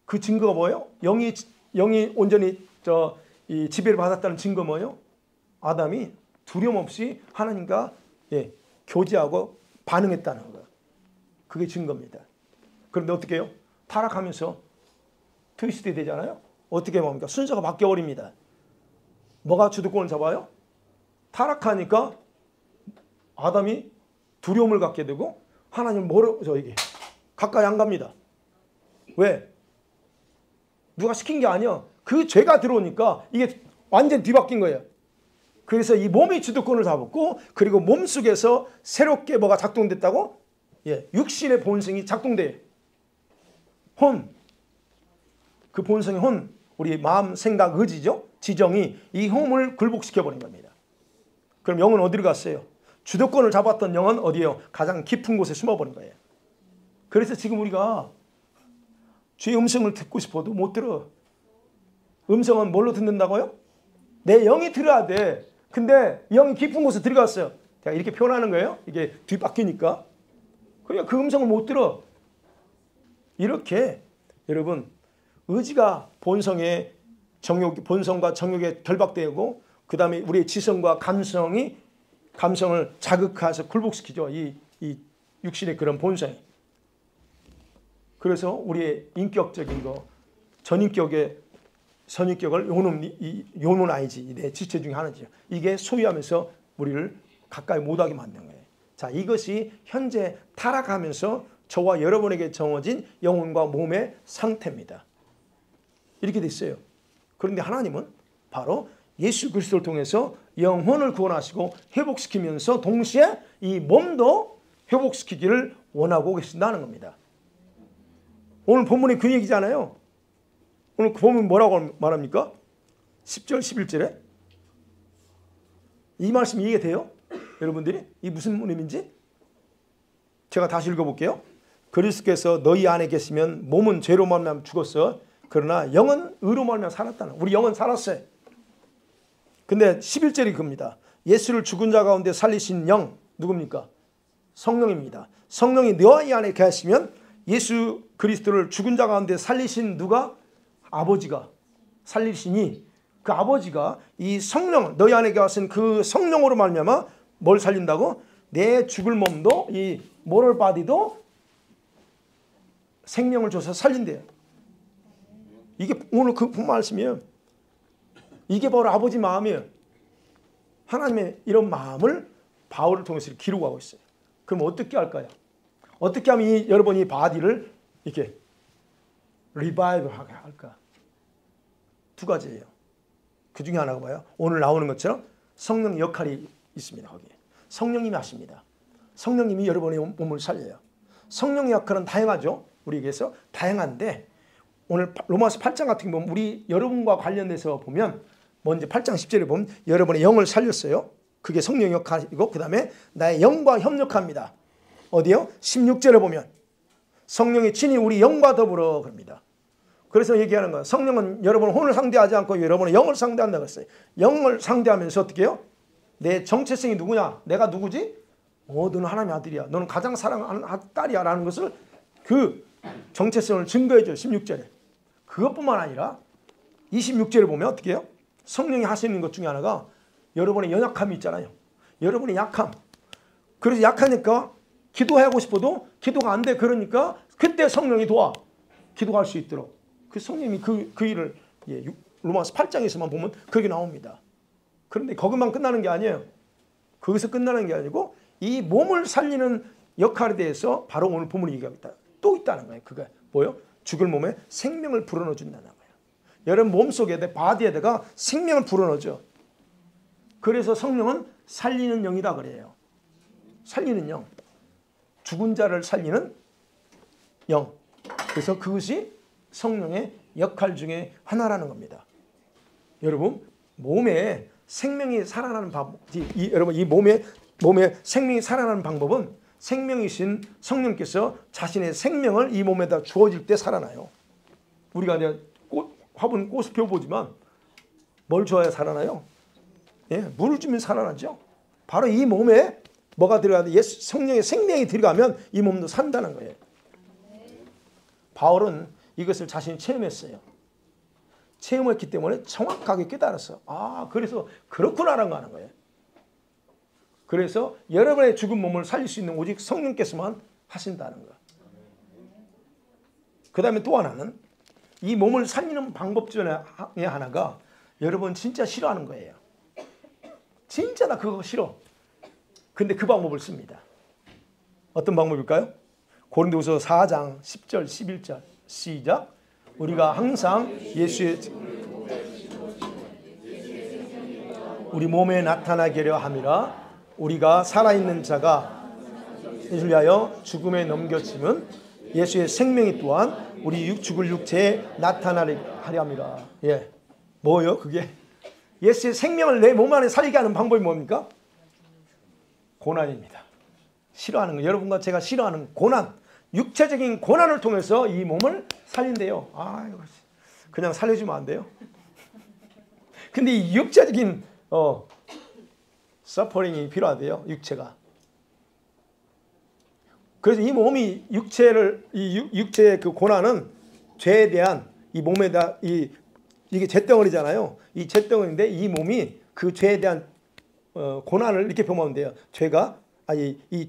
그 증거가 뭐예요? 영이 온전히 이 지배를 받았다는 증거 뭐예요? 아담이 두려움 없이 하나님과 교제하고 반응했다는 거예요. 그게 증거입니다. 그런데 어떻게 해요? 타락하면서 트위스트 되잖아요. 어떻게 뭡니까? 순서가 바뀌어버립니다. 뭐가 주도권을 잡아요? 타락하니까 아담이 두려움을 갖게 되고 하나님 저에게 가까이 안 갑니다. 왜? 누가 시킨 게 아니야. 그 죄가 들어오니까 이게 완전 뒤바뀐 거예요. 그래서 이 몸이 주도권을 잡았고 그리고 몸속에서 새롭게 뭐가 작동됐다고? 육신의 본성이 작동돼요. 그 본성의 우리 마음, 생각, 의지죠. 지정이 이 혼을 굴복시켜버린 겁니다. 그럼 영은 어디로 갔어요? 주도권을 잡았던 영은 어디예요? 가장 깊은 곳에 숨어버린 거예요. 그래서 지금 우리가 주의 음성을 듣고 싶어도 못 들어. 음성은 뭘로 듣는다고요? 내 영이 들어야 돼. 근데 영이 깊은 곳에 들어갔어요. 제가 이렇게 표현하는 거예요. 이게 뒤바뀌니까. 그러니까 그 음성을 못 들어. 이렇게 여러분 의지가 본성과 정욕에 결박되고 그 다음에 우리의 지성과 감성을 자극해서 굴복시키죠. 이 육신의 그런 본성이. 그래서 우리의 인격적인 거, 선인격을 요는 아니지. 내 지체 중에 하나죠. 이게 소유하면서 우리를 가까이 못하게 만든 거예요. 자, 이것이 현재 타락하면서 저와 여러분에게 정해진 영혼과 몸의 상태입니다. 이렇게 됐어요. 그런데 하나님은 바로 예수 그리스도를 통해서 영혼을 구원하시고 회복시키면서 동시에 이 몸도 회복시키기를 원하고 계신다는 겁니다. 오늘 본문이 그 얘기잖아요. 오늘 그 본문 뭐라고 말합니까? 10절 11절에 이 말씀 이해가 돼요? 여러분들이? 이 무슨 의미인지? 제가 다시 읽어볼게요. 그리스도께서 너희 안에 계시면 몸은 죄로 말미암아 죽었어. 그러나 영은 의로 말미암아 살았다는. 우리 영은 살았어요. 근데 11절이 그겁니다. 예수를 죽은 자 가운데 살리신 영 누굽니까? 성령입니다. 성령이 너희 안에 계시면 예수 그리스도를 죽은 자 가운데 살리신 누가? 아버지가 살리시니 그 아버지가 이 성령 너희 안에 계신 그 성령으로 말미암아 뭘 살린다고? 내 죽을 몸도 이 모럴 바디도 생명을 줘서 살린대요. 이게 오늘 그 말씀이에요. 이게 바로 아버지 마음이에요. 하나님의 이런 마음을 바울을 통해서 기록하고 있어요. 그럼 어떻게 할까요? 어떻게 하면 여러분 이 바디를 이렇게 리바이브하게 할까? 두 가지예요. 그 중에 하나가 뭐예요? 오늘 나오는 것처럼 성령 역할이 있습니다. 거기에. 성령님이 하십니다. 성령님이 여러분의 몸을 살려요. 성령의 역할은 다양하죠. 우리에게서 다양한데 오늘 로마서 8장 같은 거 보면 우리 여러분과 관련돼서 보면 먼저 8장 10절에 보면 여러분의 영을 살렸어요. 그게 성령 역할이고 그 다음에 나의 영과 협력합니다. 어디요? 16절에 보면 성령이 친히 우리 영과 더불어 그럽니다. 그래서 얘기하는 거예요. 성령은 여러분의 혼을 상대하지 않고 여러분의 영을 상대한다고 했어요. 영을 상대하면서 어떻게 해요? 내 정체성이 누구냐? 내가 누구지? 너는 하나님의 아들이야. 너는 가장 사랑하는 딸이야. 라는 것을 그 정체성을 증거해 줘요. 16절에. 그것뿐만 아니라 26절에 보면 어떻게 해요? 성령이 하시는 것 중에 하나가 여러분의 연약함이 있잖아요. 여러분의 약함. 그래서 약하니까 기도하고 싶어도 기도가 안 돼. 그러니까 그때 성령이 도와. 기도할 수 있도록. 그 성령이 그 일을 로마서 8장에서만 보면 그게 나옵니다. 그런데 거기만 끝나는 게 아니에요. 거기서 끝나는 게 아니고 이 몸을 살리는 역할에 대해서 바로 오늘 본문이 얘기하고 있다. 또 있다는 거예요. 그게 뭐예요? 죽을 몸에 생명을 불어넣어 준다는 거예요. 여러분 몸속에 내 바디에다가 생명을 불어넣어줘. 그래서 성령은 살리는 영이다 그래요. 살리는 영. 죽은 자를 살리는 영. 그래서 그것이 성령의 역할 중에 하나라는 겁니다. 여러분 몸에 생명이 살아나는 방법, 여러분 이 몸에 생명이 살아나는 방법은 생명이신 성령께서 자신의 생명을 이 몸에다 주어질 때 살아나요. 우리가 이제 화분 꽃을 펴보지만 뭘 줘야 살아나요? 예, 물을 주면 살아나죠. 바로 이 몸에 뭐가 들어가도 성령의 생명이 들어가면 이 몸도 산다는 거예요. 바울은 이것을 자신이 체험했어요. 체험했기 때문에 정확하게 깨달았어. 아, 그래서 그렇구나라는 하는 거예요. 그래서 여러분의 죽은 몸을 살릴 수 있는 오직 성령께서만 하신다는 거예요. 그 다음에 또 하나는 이 몸을 살리는 방법 중에 하나가 여러분 진짜 싫어하는 거예요. 진짜 나 그거 싫어. 근데 그 방법을 씁니다. 어떤 방법일까요? 고린도후서 4장 10절 11절 시작. 우리가 항상 예수의 우리 몸에 나타나게 하려 함이라. 우리가 살아있는 자가 예수를 위하여 죽음에 넘겨짐은 예수의 생명이 또한 우리 죽을 육체에 나타나려 함이라. 예, 뭐예요 그게? 예수의 생명을 내 몸 안에 살게 하는 방법이 뭡니까? 고난입니다. 싫어하는 거, 여러분과 제가 싫어하는 고난, 육체적인 고난을 통해서 이 몸을 살린대요. 아, 그냥 살려주면 안 돼요? 근데 이 육체적인 서퍼링이 필요하대요. 육체가. 그래서 이 몸이 육체의 그 고난은 죄에 대한 이 몸에다 이게 잿덩어리잖아요. 이 잿덩어리인데 이 몸이 그 죄에 대한 고난을 이렇게 표현하면 돼요. 죄가 이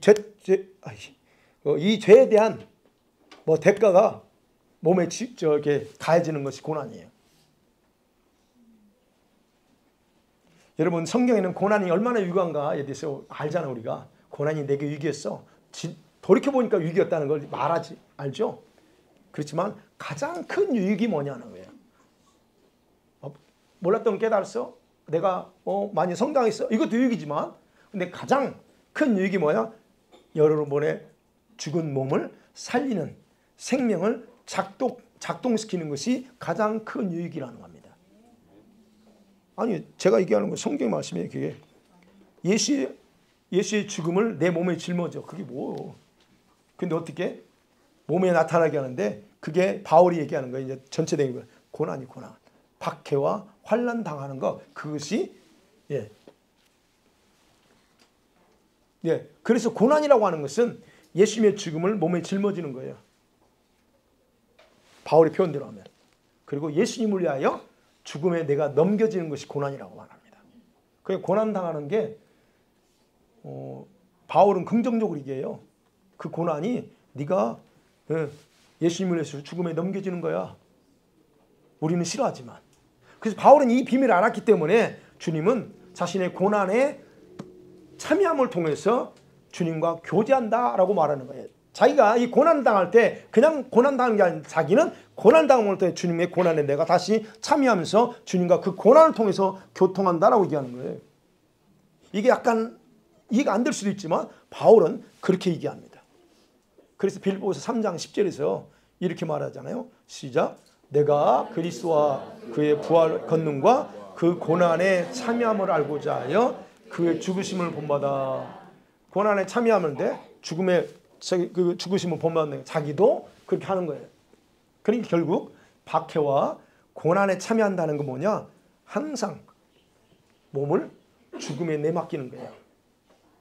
죄에 대한 뭐 대가가 몸에 이렇게 가해지는 것이 고난이에요. 여러분 성경에는 고난이 얼마나 위험한가에 대해서 알잖아. 우리가 고난이 내게 위기였어. 돌이켜보니까 위기였다는 걸 말하지 알죠? 그렇지만 가장 큰 유익이 뭐냐는 거예요. 몰랐던 걸 깨달았어? 내가 많이 성장했어? 이것도 유익이지만 근데 가장 큰 유익이 뭐야? 여러분의 죽은 몸을 살리는 생명을 작동시키는 것이 가장 큰 유익이라는 겁니다. 아니 제가 얘기하는 건 성경 말씀이에요. 그게 예수의 죽음을 내 몸에 짊어져. 그게 뭐예요? 근데 어떻게 몸에 나타나게 하는데 그게 바울이 얘기하는 거예요. 이제 전체적인 거예요. 고난. 박해와 환난 당하는 것 그것이 그래서 고난이라고 하는 것은 예수님의 죽음을 몸에 짊어지는 거예요. 바울의 표현대로 하면. 그리고 예수님을 위하여 죽음에 내가 넘겨지는 것이 고난이라고 말합니다. 그 고난 당하는 게 바울은 긍정적으로 얘기해요. 그 고난이 네가 예수님을 위해서 죽음에 넘겨지는 거야. 우리는 싫어하지만. 그래서 바울은 이 비밀을 알았기 때문에 주님은 자신의 고난에 참여함을 통해서 주님과 교제한다라고 말하는 거예요. 자기가 이 고난당할 때 그냥 고난당하는 게 아니라 자기는 고난당할 때 주님의 고난에 내가 다시 참여하면서 주님과 그 고난을 통해서 교통한다라고 얘기하는 거예요. 이게 약간 이해가 안 될 수도 있지만 바울은 그렇게 얘기합니다. 그래서 빌립보서 3장 10절에서 이렇게 말하잖아요. 시작. 내가 그리스도와 그의 부활 권능과 그 고난에 참여함을 알고자 하여 그의 죽으심을 본받아. 고난에 참여하는데 그 죽으심을 본받는 자기도 그렇게 하는 거예요. 그러니까 결국 박해와 고난에 참여한다는 건 뭐냐? 항상 몸을 죽음에 내맡기는 거예요.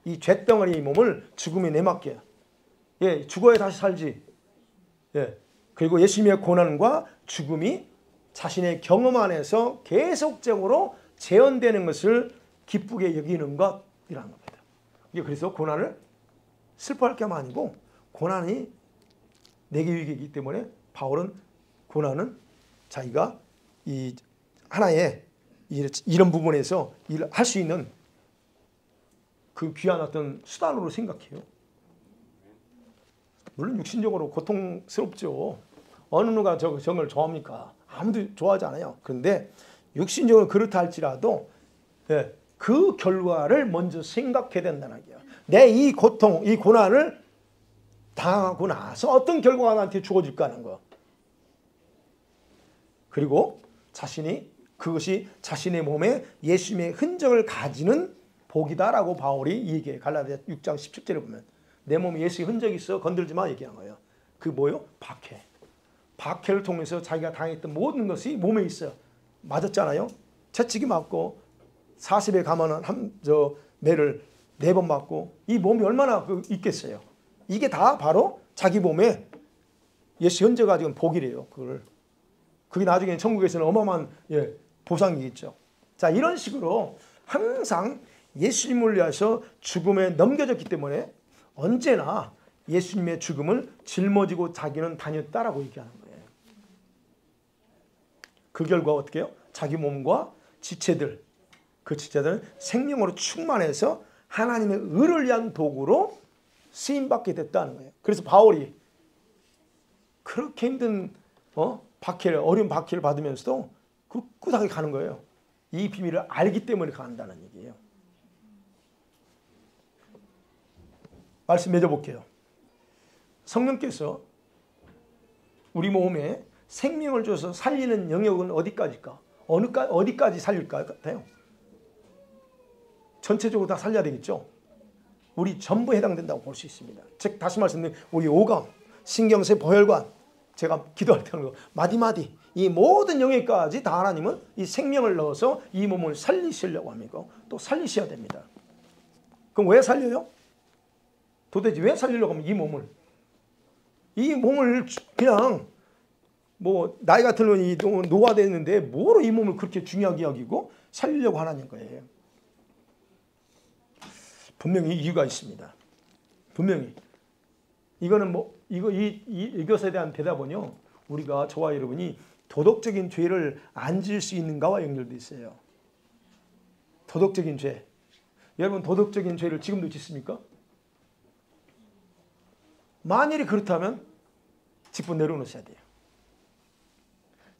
이 죄덩어리 몸을 죽음에 내맡겨요. 예, 죽어야 다시 살지. 예. 그리고 예수님의 고난과 죽음이 자신의 경험 안에서 계속적으로 재현되는 것을 기쁘게 여기는 것이라는 겁니다. 그래서 고난을 슬퍼할 게 아니고 고난이 내게 유익이기 때문에 바울은 고난은 자기가 이 하나의 이런 부분에서 일을 할 수 있는 그 귀한 어떤 수단으로 생각해요. 물론 육신적으로 고통스럽죠. 어느 누가 정을 좋아합니까? 아무도 좋아하지 않아요. 그런데 육신적으로 그렇다 할지라도 예, 그 결과를 먼저 생각해야 된다는 거예요. 내 이 고통, 이 고난을 당하고 나서 어떤 결과가 나한테 주어질까 하는 거. 그리고 그것이 자신의 몸에 예수님의 흔적을 가지는 복이다라고 바울이 얘기해요. 갈라디아 6장 17절에 보면 내 몸에 예수의 흔적이 있어 건들지 마 얘기한 거예요. 그 뭐요? 박해. 박해를 통해서 자기가 당했던 모든 것이 몸에 있어요. 맞았잖아요. 채찍이 맞고 40에 가면은 매를 4번 맞고 이 몸이 얼마나 있겠어요. 이게 다 바로 자기 몸에 예수 현재 가지고 복이래요. 그게 나중에 천국에서는 어마어마한 보상이겠죠. 자, 이런 식으로 항상 예수님을 위해서 죽음에 넘겨졌기 때문에 언제나 예수님의 죽음을 짊어지고 자기는 다녔다라고 얘기하는 거예요. 그 결과 어떻게 해요? 자기 몸과 지체들, 그 지체들은 생명으로 충만해서 하나님의 의를 위한 도구로 쓰임받게 됐다는 거예요. 그래서 바울이 그렇게 힘든 어려운 박해를 받으면서도 꿋꿋하게 가는 거예요. 이 비밀을 알기 때문에 간다는 얘기예요. 말씀 맺어볼게요. 성령께서 우리 몸에 생명을 줘서 살리는 영역은 어디까지일까? 어디까지 살릴 것 같아요? 전체적으로 다 살려야 되겠죠? 우리 전부 해당된다고 볼 수 있습니다. 즉 다시 말씀드리면 우리 오감, 신경세, 보혈관, 제가 기도할 때 하는 거 마디마디 이 모든 영역까지 다 하나님은 이 생명을 넣어서 이 몸을 살리시려고 합니까? 또 살리셔야 됩니다. 그럼 왜 살려요? 도대체 왜 살리려고 하면 이 몸을 그냥 나이가 들면 노화됐는데 뭐로 이 몸을 그렇게 중요하게 여기고 살리려고 하는 거예요. 분명히 이유가 있습니다. 분명히 이거는 이것에 대한 대답은요. 우리가 저와 여러분이 도덕적인 죄를 안 지을 수 있는가와 연결돼 있어요. 도덕적인 죄. 여러분 도덕적인 죄를 지금도 짓습니까? 만일이 그렇다면 직분 내려놓으셔야 돼요.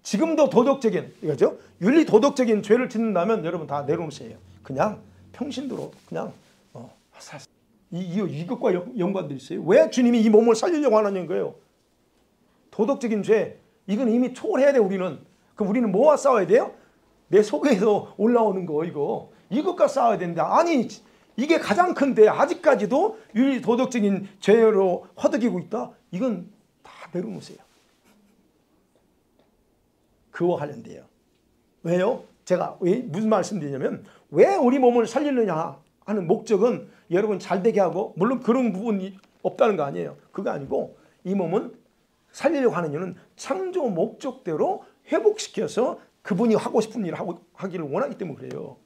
지금도 도덕적인 이거죠. 윤리 도덕적인 죄를 짓는다면 여러분 다 내려놓으셔야 해요. 그냥 평신도로 그냥 이것과 연관돼 있어요. 왜 주님이 이 몸을 살리려고 하는 거예요? 도덕적인 죄 이건 이미 초월해야 돼. 우리는 그럼 우리는 뭐와 싸워야 돼요? 내 속에서 올라오는 거 이것과 싸워야 되는데 아니 이게 가장 큰데 아직까지도 윤리 도덕적인 죄로 허덕이고 있다. 이건 다 내려놓으세요. 그거 관련돼요. 왜요? 제가 무슨 말씀드리냐면 왜 우리 몸을 살리느냐 하는 목적은 여러분 잘되게 하고 물론 그런 부분이 없다는 거 아니에요. 그거 아니고 이 몸은 살리려고 하는 이유는 창조 목적대로 회복시켜서 그분이 하고 싶은 일을 하기를 원하기 때문에 그래요.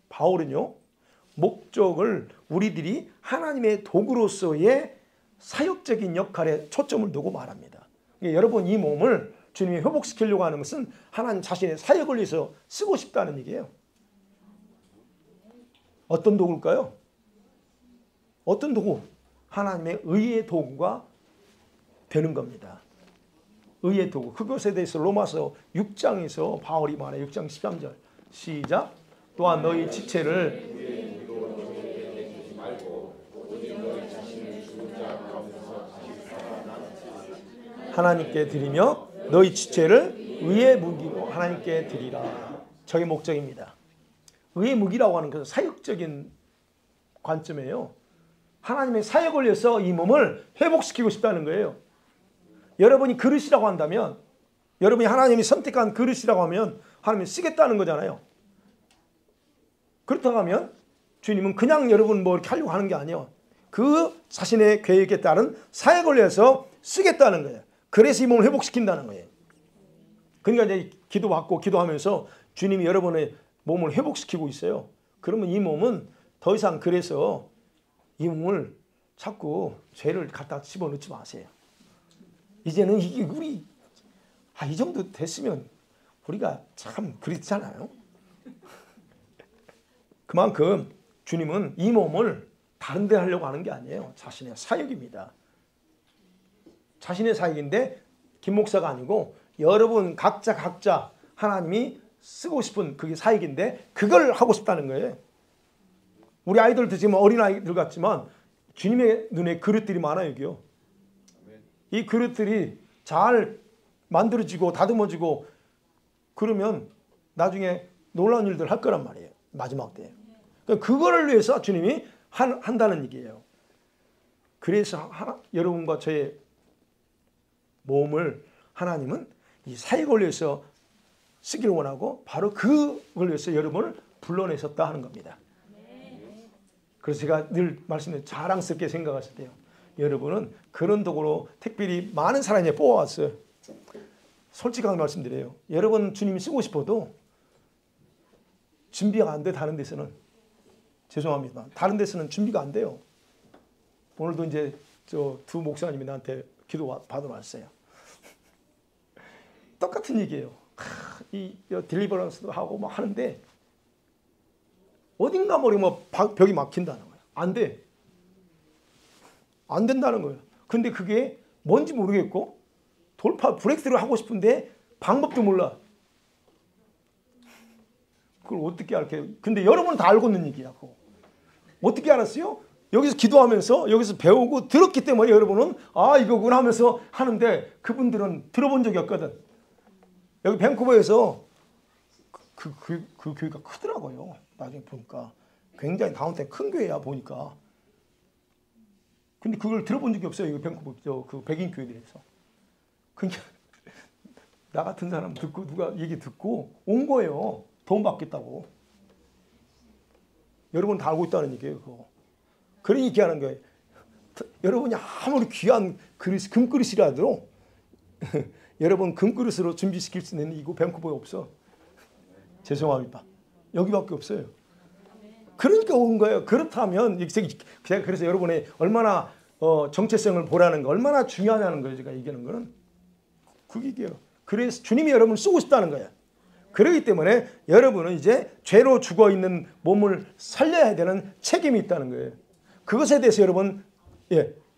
바울은요. 목적을 우리들이 하나님의 도구로서의 사역적인 역할에 초점을 두고 말합니다. 그러니까 여러분 이 몸을 주님이 회복시키려고 하는 것은 하나님 자신의 사역을 위해서 쓰고 싶다는 얘기예요. 어떤 도구일까요? 어떤 도구? 하나님의 의의 도구가 되는 겁니다. 의의 도구. 그것에 대해서 로마서 6장에서 바울이 말해 6장 13절 시작. 또한 너희 지체를 하나님께 드리며 너희 지체를 의의 무기로 하나님께 드리라. 저게 목적입니다. 의의 무기라고 하는 것은 사역적인 관점이에요. 하나님의 사역을 위해서 이 몸을 회복시키고 싶다는 거예요. 여러분이 그릇이라고 한다면, 여러분이 하나님이 선택한 그릇이라고 하면 하나님이 쓰겠다는 거잖아요. 그렇다고 하면 주님은 그냥 여러분 뭐 이렇게 하려고 하는 게 아니에요. 그 자신의 계획에 따른 사역을 위해서 쓰겠다는 거예요. 그래서 이 몸을 회복시킨다는 거예요. 그러니까 이제 기도받고 기도하면서 주님이 여러분의 몸을 회복시키고 있어요. 그러면 이 몸은 더 이상 그래서 이 몸을 자꾸 죄를 갖다 집어넣지 마세요. 이제는 이게 우리 이 정도 됐으면 우리가 참 그렇잖아요. 그만큼 주님은 이 몸을 다른 데 하려고 하는 게 아니에요. 자신의 사역입니다. 자신의 사역인데 김 목사가 아니고 여러분 각자 하나님이 쓰고 싶은 그게 사역인데 그걸 하고 싶다는 거예요. 우리 아이들도 지금 어린아이들 같지만 주님의 눈에 그릇들이 많아요. 여기요. 이 그릇들이 잘 만들어지고 다듬어지고 그러면 나중에 놀라운 일들 할 거란 말이에요. 마지막 때에. 그거를 위해서 주님이 한다는 얘기예요. 그래서 여러분과 저의 몸을 하나님은 이 사역을 위해서 쓰기를 원하고 바로 그걸 위해서 여러분을 불러내셨다 하는 겁니다. 그래서 제가 늘 말씀드려요. 자랑스럽게 생각하실 때요. 여러분은 그런 도구로 특별히 많은 사람이 뽑아왔어요. 솔직하게 말씀드려요. 여러분 주님이 쓰고 싶어도 준비가 안 돼. 다른 데서는. 죄송합니다. 다른 데서는 준비가 안 돼요. 오늘도 이제 저 두 목사님이 나한테 기도 받으러 왔어요. 똑같은 얘기예요. 이 딜리버런스도 하고 뭐 하는데 어딘가 모르게 뭐 벽이 막힌다는 거예요. 안 돼. 안 된다는 거예요. 근데 그게 뭔지 모르겠고 브레이크스루 하고 싶은데 방법도 몰라. 그걸 어떻게 알게? 근데 여러분은 다 알고 있는 얘기라고. 어떻게 알았어요? 여기서 기도하면서 여기서 배우고 들었기 때문에 여러분은 이거구나 하면서 하는데 그분들은 들어본 적이 없거든. 여기 밴쿠버에서 그 교회가 크더라고요. 나중에 보니까 굉장히 다운타운 큰 교회야 보니까. 근데 그걸 들어본 적이 없어요. 여기 밴쿠버 그 백인 교회들에서. 그러니까 나 같은 사람 듣고 누가 얘기 듣고 온 거예요. 돈 받겠다고. 여러분 다 알고 있다는 얘기예요. 그거. 그런 얘기하는 거예요. 여러분이 아무리 귀한 그릇, 금그릇이라도 여러분 금그릇으로 준비시킬 수 있는 이거 밴쿠버에 없어. 죄송합니다. 여기밖에 없어요. 그러니까 온 거예요. 그렇다면 제가 그래서 여러분의 얼마나 정체성을 보라는 거 얼마나 중요하냐는 거예요. 제가 얘기하는 거는 그게 얘기예요. 그래서 주님이 여러분을 쓰고 싶다는 거예요. 그렇기 때문에 여러분은 이제 죄로 죽어있는 몸을 살려야 되는 책임이 있다는 거예요. 그것에 대해서 여러분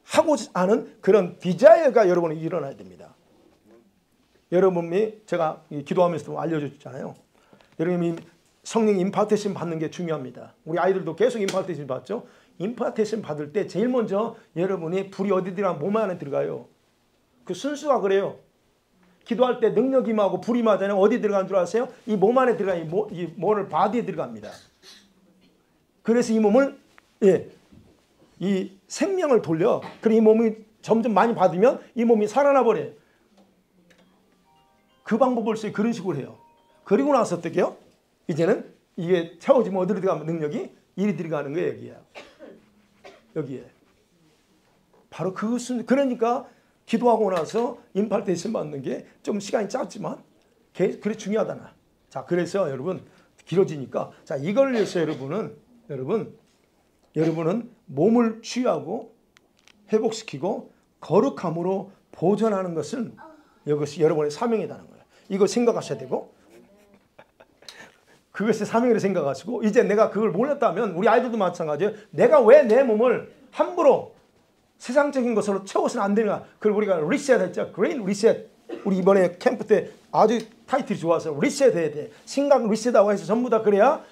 하고자 하는 그런 디자이어가 여러분이 일어나야 됩니다. 여러분이 제가 기도하면서도 알려줬잖아요. 여러분이 성령 임파테이션 받는 게 중요합니다. 우리 아이들도 계속 임파테이션 받죠. 임파테이션 받을 때 제일 먼저 여러분이 불이 어디 들어가 몸 안에 들어가요. 그 순수가 그래요. 기도할 때 능력이 임하고 불이 임하잖아요. 어디 들어가는 줄 아세요? 이 몸 안에 들어가 이 모를 바디에 들어갑니다. 그래서 이 몸을 이 생명을 돌려. 그리고 이 몸이 점점 많이 받으면 이 몸이 살아나 버려요. 그 방법을 써요. 그런 식으로 해요. 그리고 나서 어떻게 해요? 이제는 이게 채워지면 어디로 들어가면 능력이 이리 들어가는 거예요. 여기에. 바로 그것은 그러니까 기도하고 나서 임파테이션 받는 게 좀 시간이 짧지만 그래 중요하다나. 자, 그래서 여러분 길어지니까 자, 이걸 위해서 여러분은 몸을 취하고 회복시키고 거룩함으로 보존하는 것은 이것이 여러분의 사명이라는 거예요. 이거 생각하셔야 되고 그것이 사명이라고 생각하시고 이제 내가 그걸 몰랐다면 우리 아이들도 마찬가지예요. 내가 왜 내 몸을 함부로 세상적인 것으로 채워서는 안 되는가. 그걸 우리가 리셋 했죠. 그레인 리셋. 우리 이번에 캠프 때 아주 타이틀이 좋아서 리셋 해야 돼. 생각 리셋하고 해서 전부 다 그래야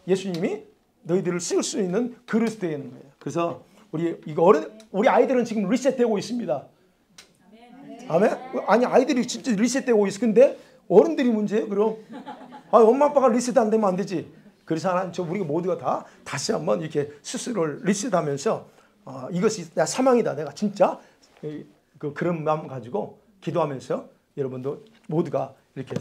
예수님이 너희들을 쓸 수 있는 그릇이 되는 거예요. 그래서 우리 아이들은 지금 리셋되고 있습니다. 아멘? 아니 아이들이 진짜 리셋되고 있어. 근데 어른들이 문제예요. 그럼 엄마 아빠가 리셋 안 되면 안 되지. 그래서 하나님 우리 모두가 다 다시 한번 이렇게 스스로를 리셋하면서 이것이 나 사망이다. 내가 진짜 그런 마음 가지고 기도하면서 여러분도 모두가 이렇게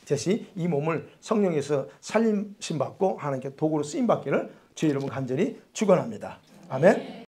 다시 이 몸을 성령에서 살림심 받고 하나님께 도구로 쓰임 받기를 주의 이름으로 간절히 축원합니다. 아멘.